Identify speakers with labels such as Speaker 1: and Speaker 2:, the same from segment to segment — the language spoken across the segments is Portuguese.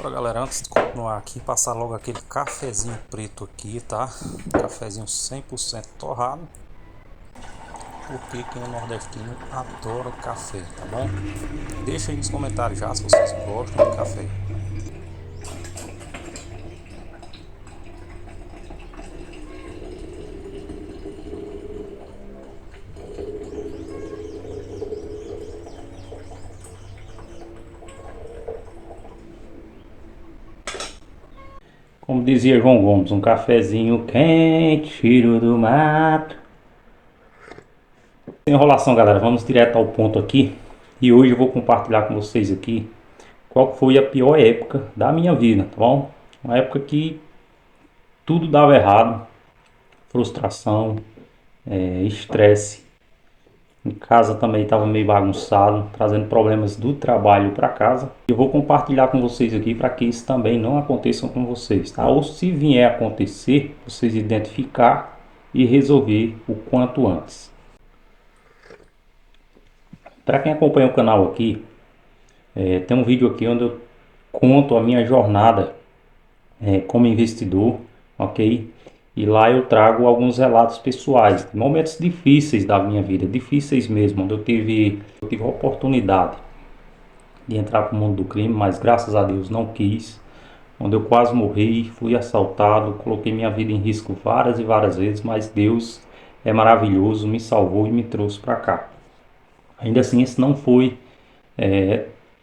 Speaker 1: Bora, galera, antes de continuar aqui, passar logo aquele cafezinho preto aqui, tá? Cafezinho 100% torrado, porque quem é nordestino adora café, tá bom? Deixa aí nos comentários já se vocês gostam de café. Como dizia João Gomes, um cafezinho quente, cheiro do mato. Sem enrolação, galera, vamos direto ao ponto aqui. E hoje eu vou compartilhar com vocês aqui qual foi a pior época da minha vida, tá bom? Uma época que tudo dava errado, frustração, estresse. Em casa também estava meio bagunçado, trazendo problemas do trabalho para casa. Eu vou compartilhar com vocês aqui para que isso também não aconteça com vocês, tá? Ou se vier a acontecer, vocês identificar e resolver o quanto antes. Para quem acompanha o canal aqui, tem um vídeo aqui onde eu conto a minha jornada como investidor, ok? E lá eu trago alguns relatos pessoais, momentos difíceis da minha vida, difíceis mesmo, onde eu tive a oportunidade de entrar para o mundo do crime, mas graças a Deus não quis, onde eu quase morri, fui assaltado, coloquei minha vida em risco várias e várias vezes, mas Deus é maravilhoso, me salvou e me trouxe para cá. Ainda assim, esse não foi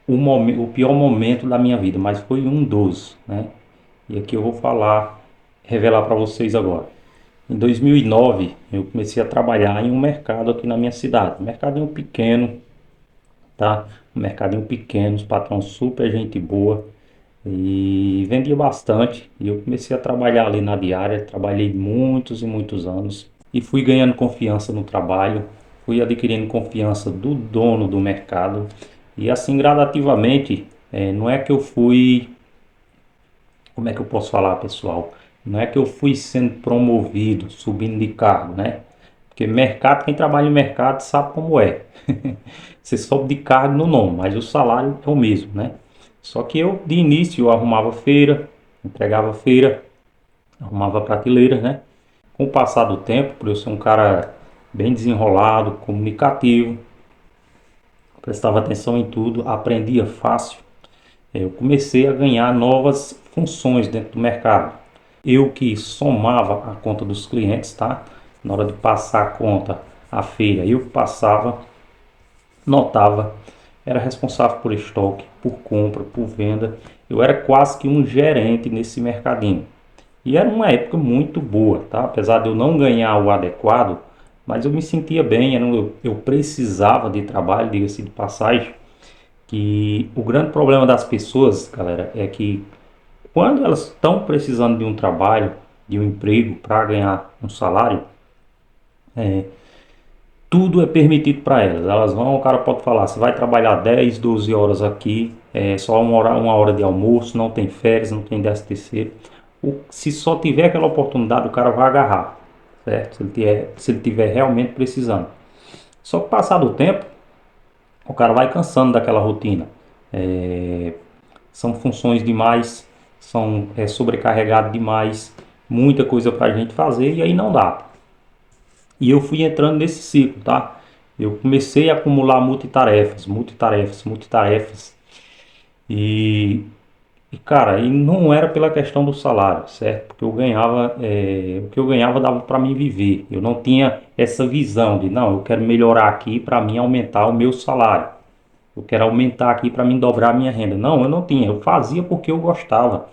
Speaker 1: o pior momento da minha vida, mas foi um dos, né? E aqui eu vou revelar para vocês agora. Em 2009, eu comecei a trabalhar em um mercado aqui na minha cidade. Um mercadinho pequeno, tá? Um mercadinho pequeno, os patrões super gente boa. E vendia bastante. E eu comecei a trabalhar ali na diária. Trabalhei muitos e muitos anos. E fui ganhando confiança no trabalho. Fui adquirindo confiança do dono do mercado. E assim gradativamente, não é que eu fui... Como é que eu posso falar, pessoal? Não é que eu fui sendo promovido, subindo de cargo, né? Porque mercado, quem trabalha em mercado sabe como é. Você sobe de cargo no nome, mas o salário é o mesmo, né? Só que eu, de início, eu arrumava feira, entregava feira, arrumava prateleira, né? Com o passar do tempo, por eu ser um cara bem desenrolado, comunicativo, prestava atenção em tudo, aprendia fácil, eu comecei a ganhar novas funções dentro do mercado. Eu que somava a conta dos clientes, tá? Na hora de passar a conta, a feira, eu que passava, notava, era responsável por estoque, por compra, por venda. Eu era quase que um gerente nesse mercadinho. E era uma época muito boa, tá? Apesar de eu não ganhar o adequado, mas eu me sentia bem, eu precisava de trabalho, diga-se de passagem. Que o grande problema das pessoas, galera, é que quando elas estão precisando de um trabalho, de um emprego para ganhar um salário, tudo é permitido para elas. Elas vão, o cara pode falar, você vai trabalhar 10, 12 horas aqui, é só uma hora de almoço, não tem férias, não tem 10º terceiro. Se só tiver aquela oportunidade, o cara vai agarrar, certo? Se ele tiver realmente precisando. Só que passado o tempo, o cara vai cansando daquela rotina. São funções demais, sobrecarregado demais, muita coisa para a gente fazer e aí não dá. E eu fui entrando nesse ciclo, tá? Eu comecei a acumular multitarefas. E, cara, e não era pela questão do salário, certo? Porque eu ganhava, o que eu ganhava dava para mim viver. Eu não tinha essa visão de, não, eu quero melhorar aqui para mim aumentar o meu salário. Eu quero aumentar aqui para mim dobrar a minha renda. Não, eu não tinha. Eu fazia porque eu gostava.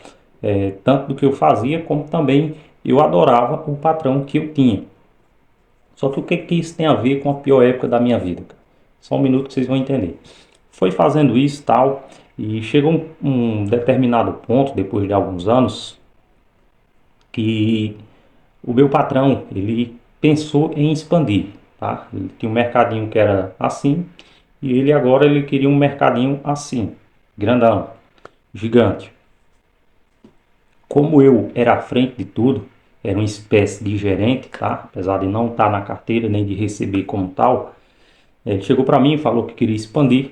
Speaker 1: Tanto do que eu fazia, como também eu adorava o patrão que eu tinha. Só que o que isso tem a ver com a pior época da minha vida? Só um minuto que vocês vão entender. Foi fazendo isso tal, e chegou um determinado ponto, depois de alguns anos, que o meu patrão, ele pensou em expandir, tá? Ele tinha um mercadinho que era assim, e ele queria um mercadinho assim, grandão, gigante. Como eu era à frente de tudo, era uma espécie de gerente, tá? Apesar de não estar na carteira nem de receber como tal, ele chegou para mim e falou que queria expandir.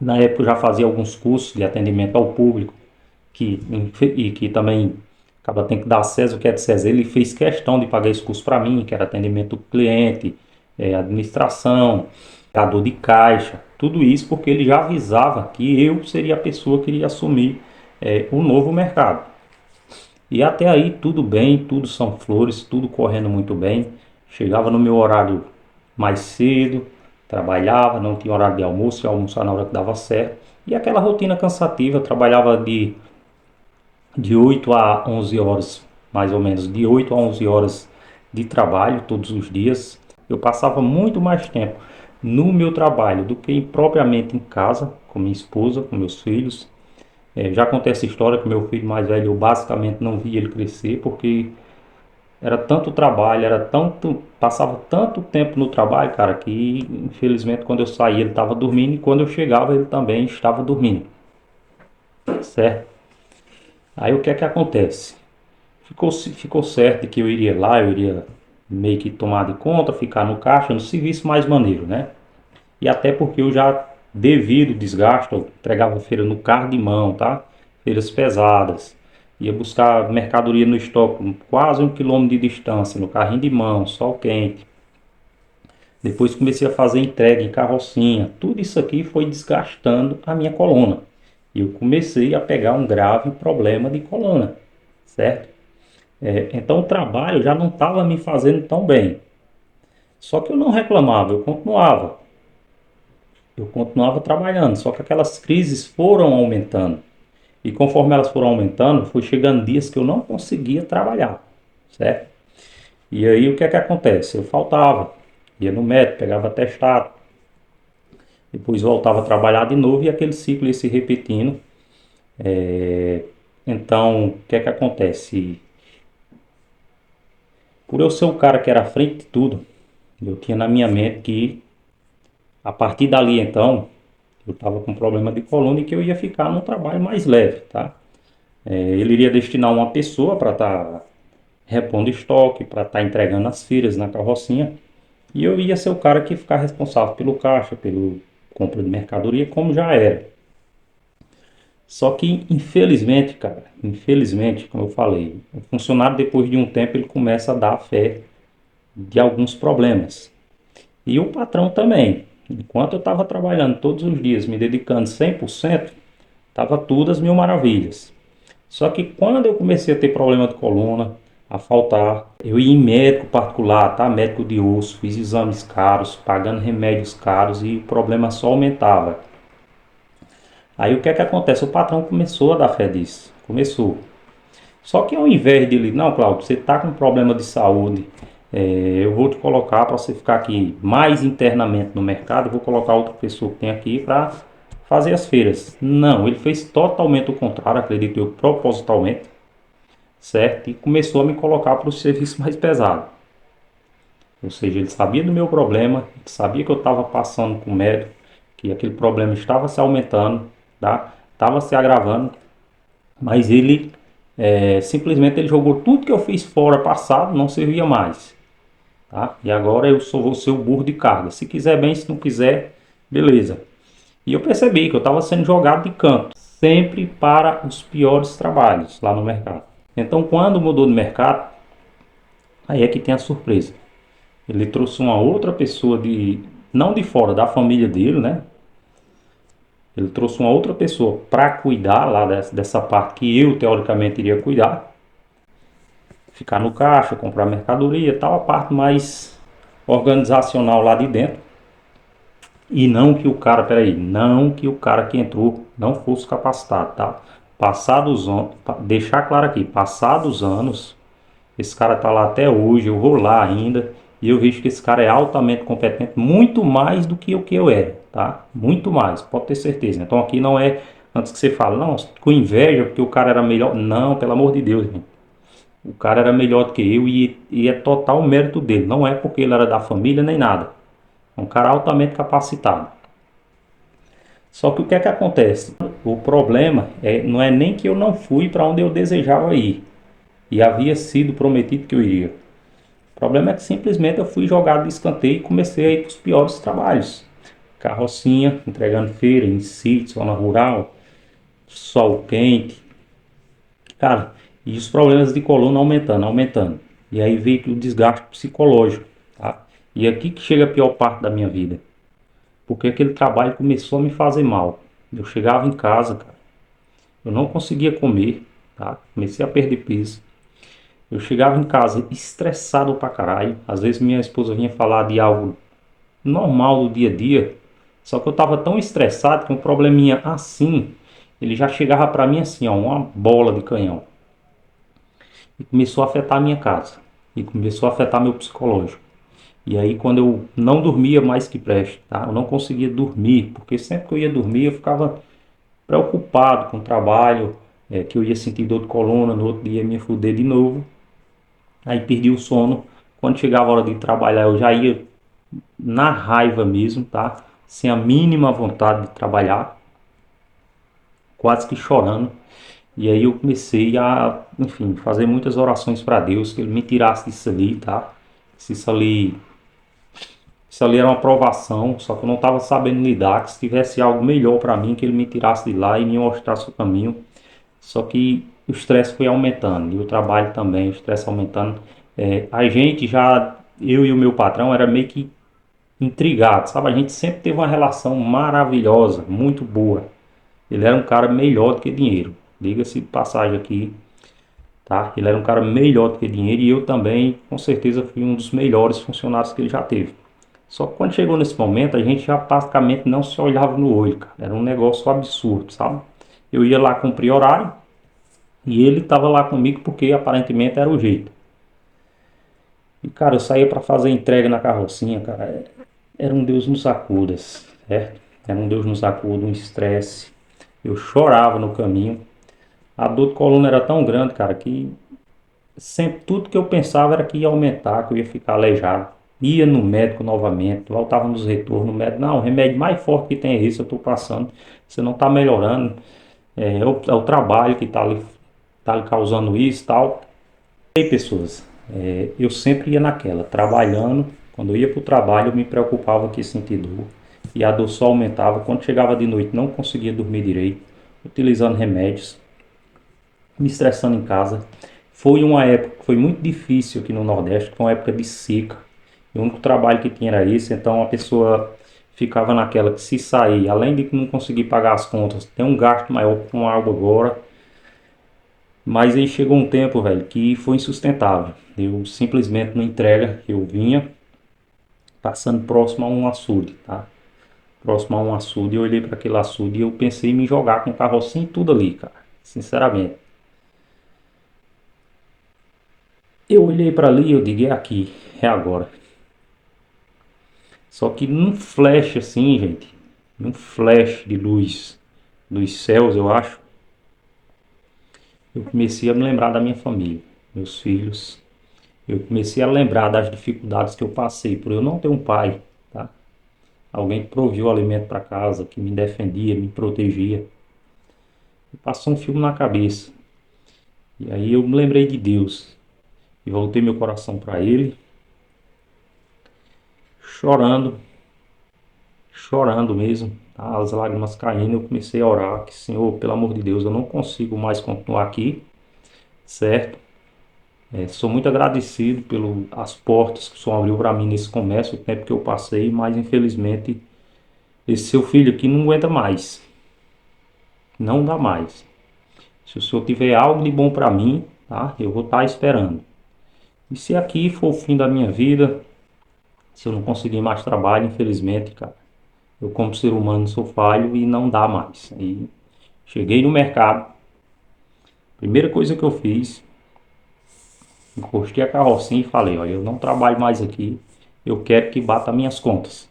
Speaker 1: Na época eu já fazia alguns cursos de atendimento ao público, e que também acaba tem que dar acesso o que é de César. Ele fez questão de pagar esse curso para mim, que era atendimento ao cliente, administração, dor de caixa, tudo isso porque ele já avisava que eu seria a pessoa que iria assumir o novo mercado. E até aí tudo bem, tudo são flores, tudo correndo muito bem. Chegava no meu horário mais cedo, trabalhava, não tinha horário de almoço, ia almoçar na hora que dava certo. E aquela rotina cansativa, trabalhava de 8 a 11 horas, mais ou menos, de 8 a 11 horas de trabalho todos os dias. Eu passava muito mais tempo no meu trabalho do que propriamente em casa, com minha esposa, com meus filhos. Já contei essa história que meu filho mais velho, eu basicamente não vi ele crescer, porque era tanto trabalho, era tanto, passava tanto tempo no trabalho, cara, que infelizmente quando eu saía ele estava dormindo e quando eu chegava ele também estava dormindo, certo? Aí o que é que acontece? Ficou certo que eu iria lá, eu iria meio que tomar de conta, ficar no caixa, no serviço mais maneiro, né? E até porque eu já, devido ao desgaste, eu entregava feira no carro de mão, tá? Feiras pesadas. Ia buscar mercadoria no estoque, quase 1 quilômetro de distância, no carrinho de mão, sol quente. Depois comecei a fazer entrega em carrocinha. Tudo isso aqui foi desgastando a minha coluna. E eu comecei a pegar um grave problema de coluna, certo? Então o trabalho já não estava me fazendo tão bem. Só que eu não reclamava, eu continuava trabalhando, só que aquelas crises foram aumentando. E conforme elas foram aumentando, foi chegando dias que eu não conseguia trabalhar, certo? E aí o que é que acontece? Eu faltava, ia no médico, pegava atestado, depois voltava a trabalhar de novo e aquele ciclo ia se repetindo. Então, o que é que acontece? Por eu ser o cara que era à frente de tudo, eu tinha na minha mente que a partir dali então, eu estava com problema de coluna e que eu ia ficar num trabalho mais leve, tá? Ele iria destinar uma pessoa para estar repondo estoque, para estar entregando as feiras na carrocinha. E eu ia ser o cara que ia ficar responsável pelo caixa, pelo compra de mercadoria, como já era. Só que, infelizmente, cara, infelizmente, como eu falei, o funcionário depois de um tempo ele começa a dar fé de alguns problemas. E o patrão também. Enquanto eu estava trabalhando todos os dias, me dedicando 100%, estava tudo às mil maravilhas. Só que quando eu comecei a ter problema de coluna, a faltar, eu ia em médico particular, tá? Médico de osso, fiz exames caros, pagando remédios caros e o problema só aumentava. Aí o que é que acontece? O patrão começou a dar fé disso. Começou. Só que ao invés de ele, não, Claudio, você está com problema de saúde, eu vou te colocar para você ficar aqui mais internamente no mercado, eu vou colocar outra pessoa que tem aqui para fazer as feiras. Não, ele fez totalmente o contrário, acredito eu, propositalmente, certo? E começou a me colocar para o serviço mais pesado. Ou seja, ele sabia do meu problema, sabia que eu estava passando com o médico, que aquele problema estava se aumentando, tá? Estava se agravando, mas ele simplesmente ele jogou tudo que eu fiz fora passado, não servia mais, tá? E agora eu só vou ser o burro de carga. Se quiser bem, se não quiser, beleza. E eu percebi que eu estava sendo jogado de canto, sempre para os piores trabalhos lá no mercado. Então, quando mudou de mercado, aí é que tem a surpresa. Ele trouxe uma outra pessoa não de fora, da família dele, né? Ele trouxe uma outra pessoa para cuidar lá dessa parte que eu teoricamente iria cuidar, ficar no caixa, comprar mercadoria, tal, a parte mais organizacional lá de dentro. E não que o cara, peraí, não que o cara que entrou não fosse capacitado, tá? Passados anos, deixar claro aqui, passados anos, esse cara tá lá até hoje, eu vou lá ainda e eu vejo que esse cara é altamente competente, muito mais do que o que eu era, tá? Muito mais, pode ter certeza. Então aqui não é, antes que você fale, não, com inveja porque o cara era melhor. Não, pelo amor de Deus, gente. O cara era melhor do que eu e é total mérito dele. Não é porque ele era da família nem nada. É um cara altamente capacitado. Só que o que é que acontece? O problema não é nem que eu não fui para onde eu desejava ir. E havia sido prometido que eu iria. O problema é que simplesmente eu fui jogado de escanteio e comecei a ir para os piores trabalhos. carrocinha, entregando feira em sítio, zona rural, sol quente. Cara, e os problemas de coluna aumentando, aumentando. E aí veio o desgaste psicológico, tá? E aqui que chega a pior parte da minha vida. Porque aquele trabalho começou a me fazer mal. Eu chegava em casa, cara, eu não conseguia comer, tá? Comecei a perder peso. Eu chegava em casa estressado pra caralho. Às vezes minha esposa vinha falar de algo normal do dia a dia. Só que eu tava tão estressado que um probleminha assim, ele já chegava pra mim assim, ó, uma bola de canhão. E começou a afetar a minha casa. E começou a afetar meu psicológico. E aí quando eu não dormia mais que preste, tá? Eu não conseguia dormir, porque sempre que eu ia dormir eu ficava preocupado com o trabalho, que eu ia sentir dor de coluna, no outro dia ia me fuder de novo. Aí perdi o sono. Quando chegava a hora de trabalhar eu já ia na raiva mesmo, tá? Sem a mínima vontade de trabalhar, quase que chorando. E aí eu comecei a, enfim, fazer muitas orações para Deus que Ele me tirasse disso ali, tá? Se isso ali era uma provação, só que eu não estava sabendo lidar. Que se tivesse algo melhor para mim, que Ele me tirasse de lá e me mostrasse o caminho. Só que o estresse foi aumentando e o trabalho também, o estresse aumentando. A gente já, eu e o meu patrão, era meio que intrigado, sabe? A gente sempre teve uma relação maravilhosa, muito boa. Ele era um cara melhor do que dinheiro. Diga-se de passagem aqui, tá? Ele era um cara melhor do que dinheiro e eu também, com certeza, fui um dos melhores funcionários que ele já teve. Só que quando chegou nesse momento, a gente já praticamente não se olhava no olho, cara. Era um negócio absurdo, sabe? Eu ia lá cumprir horário e ele estava lá comigo porque aparentemente era o jeito. E, cara, eu saía para fazer entrega na carrocinha, cara. Era um Deus nos acudas, certo? Era um Deus nos acuda, um estresse. Eu chorava no caminho. A dor de coluna era tão grande, cara, que sempre tudo que eu pensava era que ia aumentar, que eu ia ficar aleijado. Ia no médico novamente, voltava nos retornos, no médico, não, o remédio mais forte que tem é esse, eu estou passando, você não está melhorando, é o trabalho que tá lhe causando isso e tal. E aí, pessoas, eu sempre ia naquela, trabalhando, quando eu ia para o trabalho eu me preocupava que ia sentir dor, e a dor só aumentava, quando chegava de noite não conseguia dormir direito, utilizando remédios, me estressando em casa. Foi uma época que foi muito difícil aqui no Nordeste, foi uma época de seca. E o único trabalho que tinha era esse, então a pessoa ficava naquela que se sair, além de que não conseguir pagar as contas, tem um gasto maior com água agora. Mas aí chegou um tempo, velho, que foi insustentável. Eu simplesmente não entrega, eu vinha passando próximo a um açude, tá? Próximo a um açude, eu olhei para aquele açude e eu pensei em me jogar com o carrocinho e tudo ali, cara. Sinceramente. Eu olhei para ali e eu digo, é aqui, é agora. Só que num flash assim, gente, num flash de luz dos céus, eu acho, eu comecei a me lembrar da minha família, meus filhos. Eu comecei a lembrar das dificuldades que eu passei por eu não ter um pai, tá? Alguém que provia o alimento para casa, que me defendia, me protegia. E passou um filme na cabeça. E aí eu me lembrei de Deus e voltei meu coração para Ele, chorando, chorando mesmo, tá? As lágrimas caindo. Eu comecei a orar que, Senhor, pelo amor de Deus, eu não consigo mais continuar aqui, certo? Sou muito agradecido pelas portas que o Senhor abriu para mim nesse comércio, o tempo que eu passei, mas infelizmente esse seu filho aqui não aguenta mais, não dá mais. Se o Senhor tiver algo de bom para mim, tá? Eu vou estar esperando. E se aqui for o fim da minha vida, se eu não conseguir mais trabalho, infelizmente, cara, eu como ser humano sou falho e não dá mais. E cheguei no mercado, primeira coisa que eu fiz, encostei a carrocinha e falei, olha, eu não trabalho mais aqui, eu quero que bata minhas contas.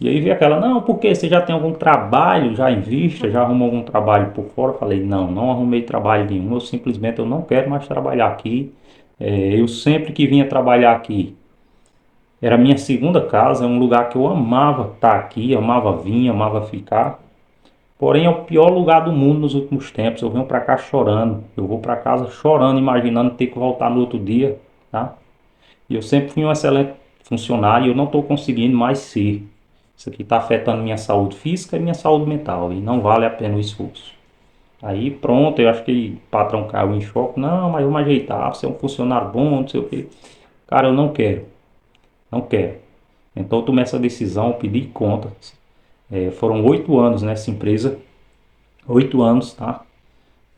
Speaker 1: E aí veio aquela, não, porque você já tem algum trabalho já em vista, já arrumou algum trabalho por fora? Eu falei, não, não arrumei trabalho nenhum, eu não quero mais trabalhar aqui. Eu sempre que vinha trabalhar aqui, era a minha segunda casa, é um lugar que eu amava estar aqui, amava vir, amava ficar. Porém é o pior lugar do mundo nos últimos tempos, eu venho para cá chorando, eu vou para casa chorando, imaginando ter que voltar no outro dia, tá? E eu sempre fui um excelente funcionário e eu não estou conseguindo mais ser. Isso aqui está afetando minha saúde física e minha saúde mental e não vale a pena o esforço. Aí pronto, eu acho que o patrão caiu em choque. Não, mas vamos ajeitar, você é um funcionário bom, não sei o quê. Cara, eu não quero, não quero. Então eu tomei essa decisão, pedi contas. Foram 8 anos nessa empresa, 8 anos, tá?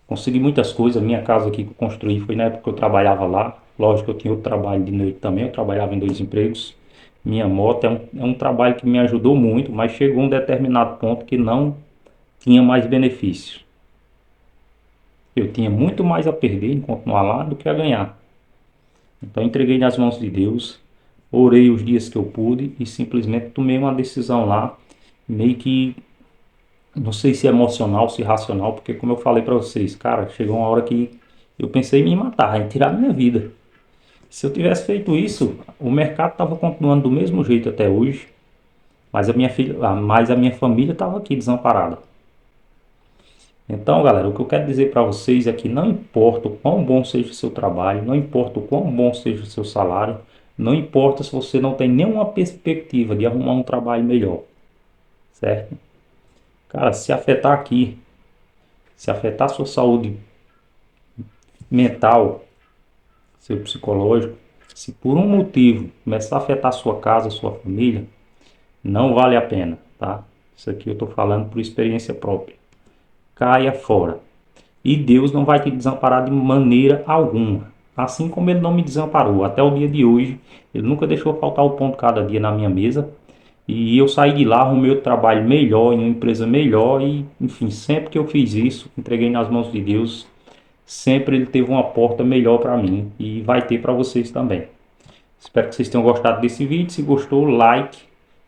Speaker 1: Consegui muitas coisas. A minha casa aqui que eu construí foi na época que eu trabalhava lá. Lógico que eu tinha outro trabalho de noite também, eu trabalhava em 2 empregos. Minha moto é um trabalho que me ajudou muito, mas chegou um determinado ponto que não tinha mais benefício. Eu tinha muito mais a perder em continuar lá do que a ganhar. Então entreguei nas mãos de Deus, orei os dias que eu pude e simplesmente tomei uma decisão lá, meio que, não sei se emocional, se racional, porque como eu falei para vocês, cara, chegou uma hora que eu pensei em me matar, em tirar minha vida. Se eu tivesse feito isso, o mercado estava continuando do mesmo jeito até hoje, mas a minha família estava aqui desamparada. Então, galera, o que eu quero dizer para vocês é que não importa o quão bom seja o seu trabalho, não importa o quão bom seja o seu salário, não importa se você não tem nenhuma perspectiva de arrumar um trabalho melhor, certo? Cara, se afetar aqui, se afetar a sua saúde mental, seu psicológico, se por um motivo começar a afetar a sua casa, a sua família, não vale a pena, tá? Isso aqui eu estou falando por experiência própria. Caia fora. E Deus não vai te desamparar de maneira alguma. Assim como Ele não me desamparou até o dia de hoje, Ele nunca deixou faltar o pão de cada dia na minha mesa. E eu saí de lá, arrumei outro trabalho melhor, em uma empresa melhor. E, enfim, sempre que eu fiz isso, entreguei nas mãos de Deus, sempre Ele teve uma porta melhor para mim. E vai ter para vocês também. Espero que vocês tenham gostado desse vídeo. Se gostou, like,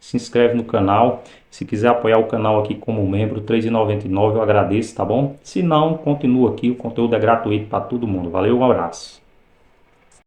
Speaker 1: se inscreve no canal. Se quiser apoiar o canal aqui como membro, R$ 3,99 eu agradeço, tá bom? Se não, continua aqui, o conteúdo é gratuito para todo mundo. Valeu, um abraço.